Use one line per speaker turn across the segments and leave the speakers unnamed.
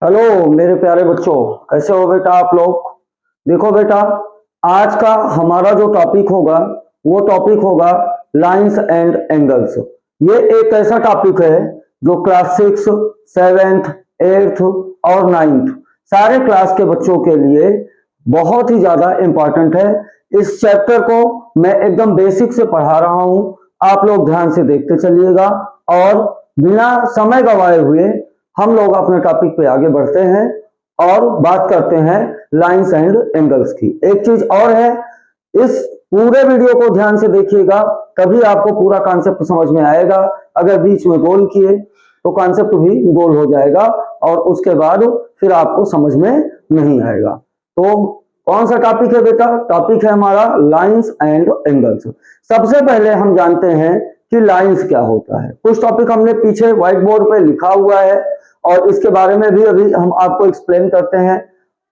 Hello मेरे प्यारे बच्चों, कैसे हो बेटा आप लोग। देखो बेटा, आज का हमारा जो टॉपिक होगा वो टॉपिक होगा लाइंस एंड एंगल्स। ये एक ऐसा टॉपिक है जो क्लास 6, 7th, 8th और 9th सारे क्लास के बच्चों के लिए बहुत ही ज्यादा इंपॉर्टेंट है। इस चैप्टर को मैं एकदम बेसिक से पढ़ा रहा हूं, आप लोग ध्यान से देखते चलिएगा और बिना समय गवाए हुए हम लोग अपने टॉपिक पे आगे बढ़ते हैं और बात करते हैं लाइंस एंड एंगल्स की। एक चीज और है, इस पूरे वीडियो को ध्यान से देखिएगा तभी आपको पूरा कॉन्सेप्ट समझ में आएगा। अगर बीच में गोल किए तो कॉन्सेप्ट भी गोल हो जाएगा और उसके बाद फिर आपको समझ में नहीं आएगा। तो कौन सा टॉपिक है बेटा? टॉपिक है हमारा लाइंस एंड एंगल्स। सबसे पहले हम जानते हैं कि लाइंस क्या होता है। कुछ टॉपिक हमने पीछे व्हाइट बोर्ड पे लिखा हुआ है और इसके बारे में भी अभी हम आपको एक्सप्लेन करते हैं।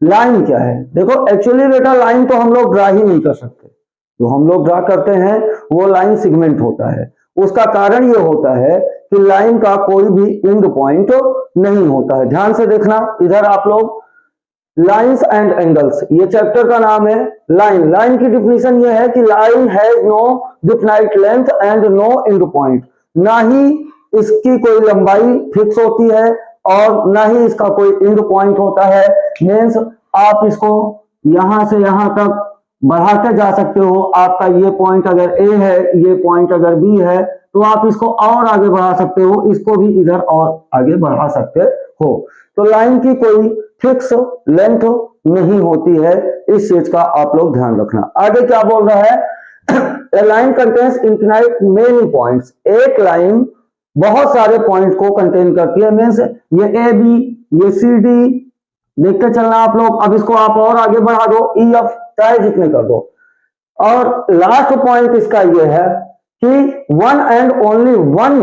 लाइन क्या है? देखो एक्चुअली बेटा, लाइन तो हम लोग ड्रा ही नहीं कर सकते। जो हम लोग ड्रा करते हैं वो लाइन सेगमेंट होता है। उसका कारण ये होता है कि लाइन का कोई भी एंड पॉइंट नहीं होता है। ध्यान से देखना इधर आप लोग, लाइंस एंड एंगल्स, ये चैप्टर का नाम है लाइन। लाइन की डिफिनेशन ये है कि line has no defined length and no end point. ना ही इसकी कोई लंबाई फिक्स होती है और ना ही इसका कोई एंड पॉइंट होता है। मीन्स आप इसको यहां से यहां तक बढ़ाते जा सकते हो। आपका ये पॉइंट अगर ए है, ये पॉइंट अगर बी है, तो आप इसको और आगे बढ़ा सकते हो, इसको भी इधर और आगे बढ़ा सकते हो। तो लाइन की कोई फिक्स लेंथ नहीं होती है, इस चीज का आप लोग ध्यान रखना। आगे क्या बोल रहा है? A line contains infinite many points। एक लाइन बहुत सारे पॉइंट को कंटेन करती है। मीन्स ये ए बी, ये सी डी, देखते चलना आप लोग। अब इसको आप और आगे बढ़ा दो, ई एफ चाहे जितने कर दो। और लास्ट पॉइंट इसका ये है कि one and only one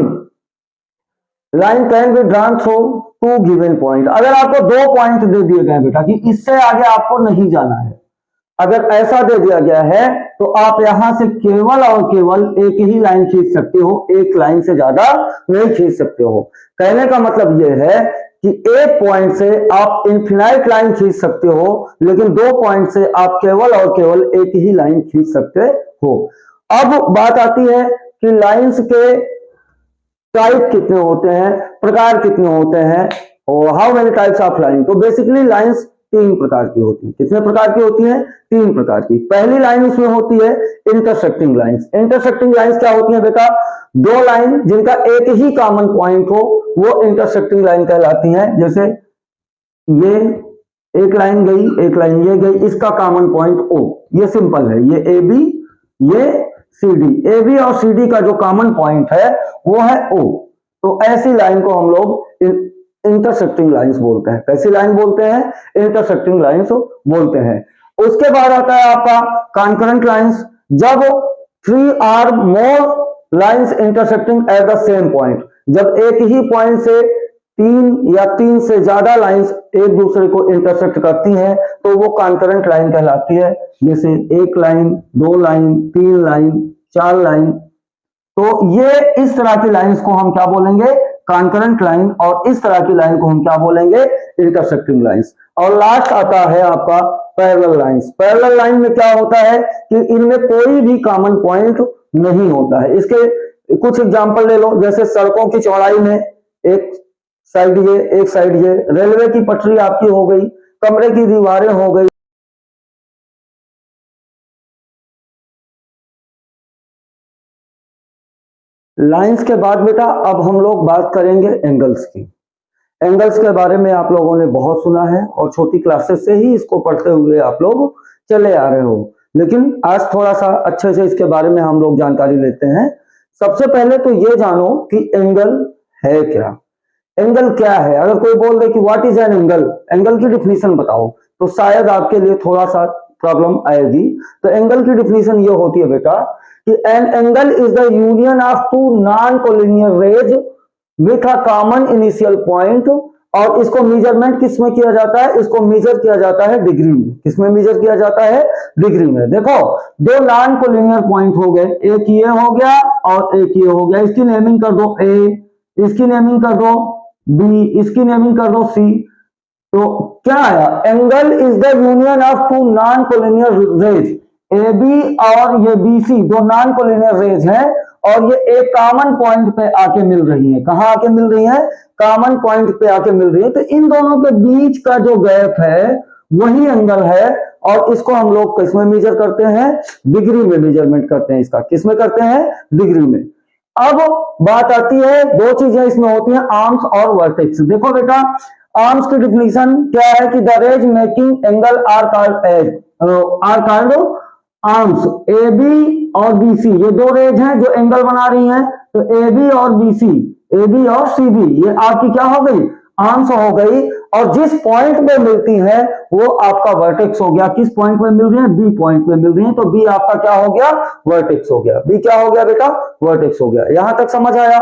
line can be drawn through two given point. अगर आपको दो पॉइंट दे दिए गए बेटा कि इससे आगे आपको नहीं जाना है, अगर ऐसा दे दिया गया है तो आप यहां से केवल और केवल एक ही लाइन खींच सकते हो, एक लाइन से ज्यादा नहीं खींच सकते हो। कहने का मतलब यह है कि एक पॉइंट से आप इनफिनाइट लाइन खींच सकते हो, लेकिन दो पॉइंट से आप केवल और केवल एक ही लाइन खींच सकते हो। अब बात आती है कि लाइंस के टाइप कितने होते हैं, प्रकार कितने होते हैं, और how many types of line. तो बेसिकली लाइंस तीन प्रकार की होती है। कितने प्रकार की होती हैं? तीन प्रकार की। पहली लाइन उसमें होती है इंटरसेक्टिंग लाइंस। इंटरसेक्टिंग लाइंस क्या होती है बेटा? दो लाइन जिनका एक ही कॉमन पॉइंट हो, वो इंटरसेक्टिंग लाइन कहलाती है। जैसे ये एक लाइन गई, एक लाइन ये गई, इसका कॉमन पॉइंट ओ, ये सिंपल है। ये ए बी, ये सी डी। ए बी और सी डी का जो कॉमन पॉइंट है वो है ओ। तो ऐसी लाइन को हम लोग इंटरसेक्टिंग लाइंस बोलते हैं। कैसी लाइन बोलते हैं? इंटरसेक्टिंग लाइंस बोलते हैं। उसके बाद आता है आपका कॉन्करेंट लाइंस। जब three or more lines intersecting at the same point, जब एक ही पॉइंट से तीन या तीन से ज्यादा लाइंस एक दूसरे को इंटरसेक्ट करती हैं तो वो कॉन्करेंट लाइन कहलाती है। जैसे एक लाइन, दो लाइन, तीन लाइन, चार लाइन। तो ये इस तरह की लाइंस को हम क्या बोलेंगे? Concurrent line. और इस तरह की लाइन को हम क्या बोलेंगे? Intersecting lines. और लास्ट आता है आपका पैरेलल लाइंस। पैरेलल लाइन में क्या होता है कि इनमें कोई भी कॉमन पॉइंट नहीं होता है। इसके कुछ एग्जांपल ले लो। जैसे सड़कों की चौड़ाई में एक साइड ये, एक साइड ये, रेलवे की पटरी आपकी हो गई, कमरे की दीवारें हो गई। लाइंस के बाद बेटा अब हम लोग बात करेंगे एंगल्स की। एंगल्स के बारे में आप लोगों ने बहुत सुना है और छोटी क्लासेस से ही इसको पढ़ते हुए आप लोग चले आ रहे हो, लेकिन आज थोड़ा सा अच्छे से इसके बारे में हम लोग जानकारी लेते हैं। सबसे पहले तो ये जानो कि एंगल है क्या। एंगल क्या है? अगर कोई बोल दे कि what is an angle, angle की डिफिनीशन बताओ, तो शायद आपके लिए थोड़ा सा प्रॉब्लम आएगी। तो एंगल की डिफिनीशन ये होती है बेटा कि an angle is the union of two non collinear rays with a common initial point. और इसको मेजरमेंट किस में किया जाता है? इसको मेजर किया जाता है डिग्री में। किसमें मेजर किया जाता है? डिग्री में। देखो दो नॉन कोलिनियर पॉइंट हो गए, एक ये हो गया और एक ये हो गया। इसकी नेमिंग कर दो ए, इसकी नेमिंग कर दो बी, इसकी नेमिंग कर दो सी। तो क्या आया, angle is the union of two non collinear rays, A B और ये बी सी दो नॉन कोलिनियर रेज है और ये एक कॉमन पॉइंट पे आके मिल रही है। कहां आके मिल रही है, कॉमन पॉइंट पे आके मिल रही है। तो इन दोनों के बीच का जो गैप है वही एंगल है और इसको हम लोग किस में मेजर करते हैं, डिग्री में मेजरमेंट करते हैं इसका। किस में करते हैं, डिग्री में। अब बात आती है, दो चीजें इसमें होती हैं, आर्म्स और वर्टेक्स। देखो बेटा, आर्म्स की डिफिनीशन क्या है कि the rays making angle are called arms. A B और बी सी ये दो रेज हैं जो एंगल बना रही हैं, तो ए बी और बी सी, ए बी और सी बी ये आपकी क्या हो गई, आर्म्स हो गई। और जिस पॉइंट पे मिलती है वो आपका वर्टेक्स हो गया। किस पॉइंट पे मिल रही है, बी पॉइंट पे मिल रही है, तो बी आपका क्या हो गया, वर्टेक्स हो गया। बी क्या हो गया बेटा, वर्टेक्स हो गया। यहां तक समझ आया।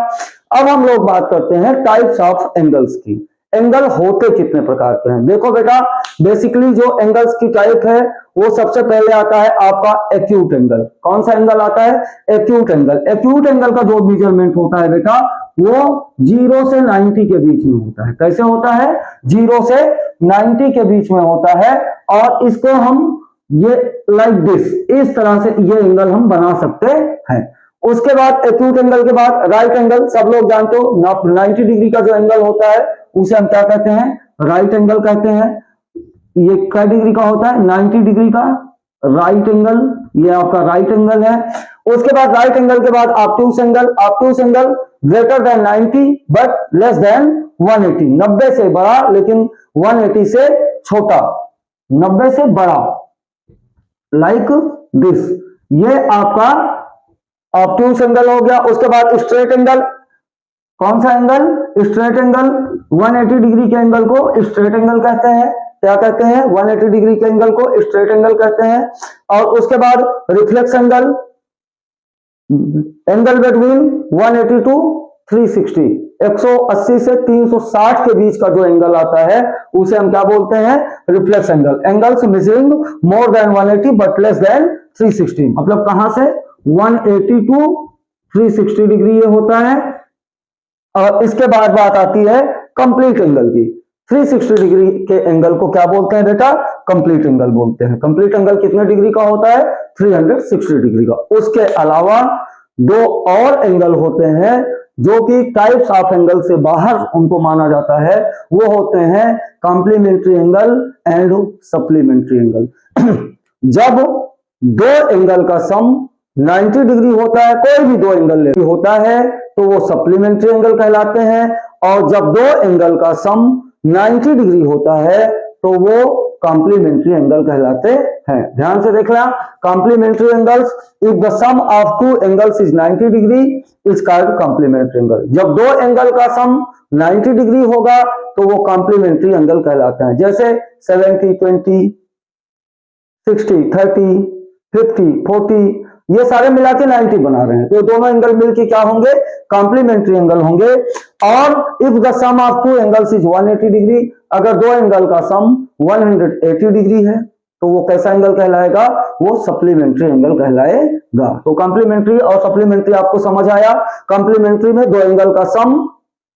अब हम लोग बात करते हैं टाइप्स ऑफ एंगल्स की। एंगल होते कितने प्रकार के हैं। देखो बेटा, बेसिकली जो एंगल्स की टाइप है वो सबसे पहले आता है आपका एक्यूट एंगल। कौन सा एंगल आता है, एक्यूट एंगल। एक्यूट एंगल का जो मेजरमेंट होता है बेटा वो 0 से 90 के बीच में होता है। कैसे होता है, 0 से 90 के बीच में होता है और इसको हम ये लाइक दिस, इस तरह से ये एंगल हम बना सकते हैं। उसके बाद एक्यूट एंगल के बाद राइट एंगल। सब लोग जानते हो 90 डिग्री का जो एंगल होता है उसे हम क्या कहते हैं, राइट एंगल कहते हैं। ये क्या डिग्री का होता है, 90 डिग्री का राइट एंगल, ये आपका राइट एंगल है। उसके बाद राइट एंगल के बाद obtuse angle. Obtuse angle greater than 90 but less than 180, 90 से बड़ा लेकिन 180 से छोटा, 90 से बड़ा, लाइक दिस, ये आपका ऑब्ट्यूज एंगल हो गया। उसके बाद स्ट्रेट एंगल। कौन सा एंगल, स्ट्रेट एंगल। 180 डिग्री के एंगल को स्ट्रेट एंगल कहते हैं। क्या कहते हैं, 180 डिग्री के एंगल को स्ट्रेट एंगल कहते हैं। और उसके बाद reflex angle, angle between 180 to 360, 180 से 360 के बीच का जो एंगल आता है उसे हम क्या बोलते हैं, reflex angle. Angles measuring more than 180 but less than 360, मतलब कहां से 180 टू 360 डिग्री ये होता है। और इसके बाद बात आती है कंप्लीट एंगल की। 360 डिग्री के एंगल को क्या बोलते हैं बेटा, कंप्लीट एंगल बोलते हैं। कंप्लीट एंगल कितने डिग्री का होता है, 360 डिग्री का। उसके अलावा दो और एंगल होते हैं जो कि टाइप्स ऑफ एंगल से बाहर उनको माना जाता है, वो होते हैं complementary angle and supplementary angle. जब दो एंगल का सम 90 डिग्री होता है, कोई भी दो एंगल होता है तो वो सप्लीमेंट्री एंगल कहलाते हैं। और जब दो एंगल का सम 90 डिग्री होता है तो वो कॉम्प्लीमेंट्री एंगल कहलाते हैं। ध्यान से देखना, complementary angles, if the sum of two angles is 90 degree is called complementary angle. जब दो एंगल का सम 90 डिग्री होगा तो वो कॉम्प्लीमेंट्री एंगल कहलाते हैं। जैसे 70, 20, 60, 30, 50, 40 ये सारे मिला के 90 बना रहे हैं, तो दोनों एंगल मिलके क्या होंगे, कॉम्प्लीमेंट्री एंगल होंगे। और if the sum of two angles is 180 degree, अगर दो एंगल का सम 180 डिग्री है तो वो कैसा एंगल कहलाएगा, वो सप्लीमेंट्री एंगल कहलाएगा। तो कॉम्प्लीमेंट्री और सप्लीमेंट्री आपको समझ आया। कॉम्प्लीमेंट्री में दो एंगल का सम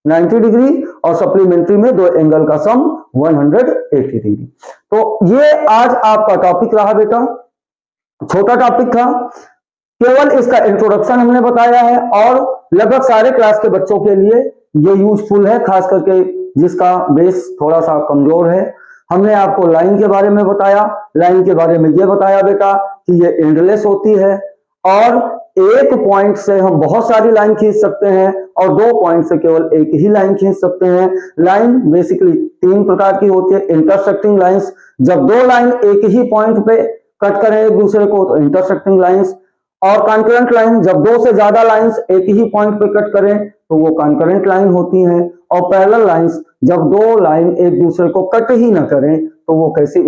90 डिग्री और सप्लीमेंट्री में दो एंगल का सम 180 डिग्री। तो ये आज आपका टॉपिक रहा बेटा, छोटा टॉपिक था, केवल इसका इंट्रोडक्शन हमने बताया है और लगभग सारे क्लास के बच्चों के लिए ये यूजफुल है, खास करके जिसका बेस थोड़ा सा कमजोर है। हमने आपको लाइन के बारे में बताया, लाइन के बारे में ये बताया बेटा कि ये एंडलेस होती है और एक पॉइंट से हम बहुत सारी लाइन खींच सकते हैं और दो पॉइंट से केवल एक ही लाइन खींच सकते हैं। लाइन बेसिकली तीन प्रकार की होती है। इंटरसेक्टिंग लाइंस, जब दो लाइन एक ही पॉइंट पे कट करें एक दूसरे को तो इंटरसेक्टिंग लाइंस। और कॉन्करेंट लाइन, जब दो से ज्यादा लाइंस एक ही पॉइंट पे कट करें तो वो कॉन्करेंट लाइन होती हैं। और पैरेलल लाइंस, जब दो लाइन एक दूसरे को कट ही ना करें तो वो कैसी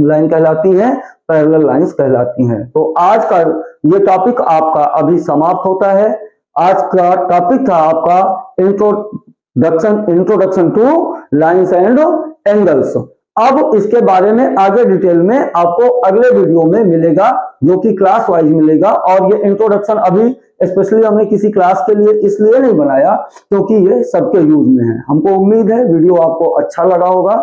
लाइन कहलाती हैं, पैरेलल लाइंस कहलाती हैं। तो आज का ये टॉपिक आपका अभी समाप्त होता है। आज का टॉपिक था आपका introduction two lines and angles. अब इसके बारे में आगे डिटेल में आपको अगले वीडियो में मिलेगा, जो कि क्लास वाइज मिलेगा। और ये इंट्रोडक्शन अभी स्पेशली हमने किसी क्लास के लिए इसलिए नहीं बनाया क्योंकि ये सबके यूज में है। हमको उम्मीद है वीडियो आपको अच्छा लगा होगा।